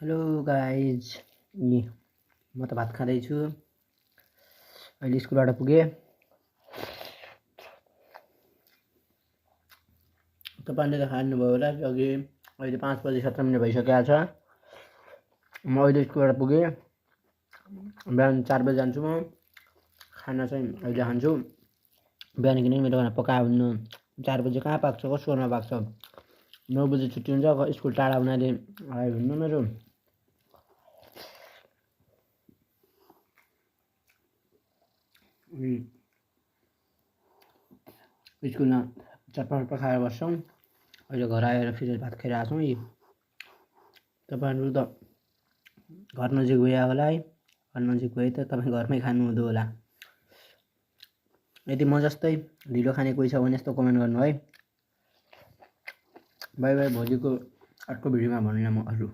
Hello guys नि म त भात खाँदैछु। अहिले स्कुलबाट पुगेँ। तपाईँले त खानुभयो होला अघि। अहिले 5:17 भइसकेको छ। म अहिले स्कुलबाट पुगेँ। बिहान 4 बजे जान्छु म। खाना चाहिँ अहिले खान्छु। बिहान किनकि मेरो खाना पकायो हुन्न। 4 बजे कहाँ पाक्छ, कसको घरमा पाक्छ। 9 बजे छुट्टी हुन्छ। स्कुल टाढा हुनाले आयो हुन्न मेरो। स्कुलमा चटपट खाएर बस्छौँ। अहिले घर आएर फेरि भात खाएर आएको छौँ। तपाईँहरू त घर नजिक गयो होला है। घर नजिक गए त तपाईँ घरमै खानुहुँदो होला। यदि म जस्तै ढिलो खाने कोही छ भने यस्तो कमेन्ट गर्नु है। By by. भोलिको अर्को भिडियोमा भन्नु म अरू।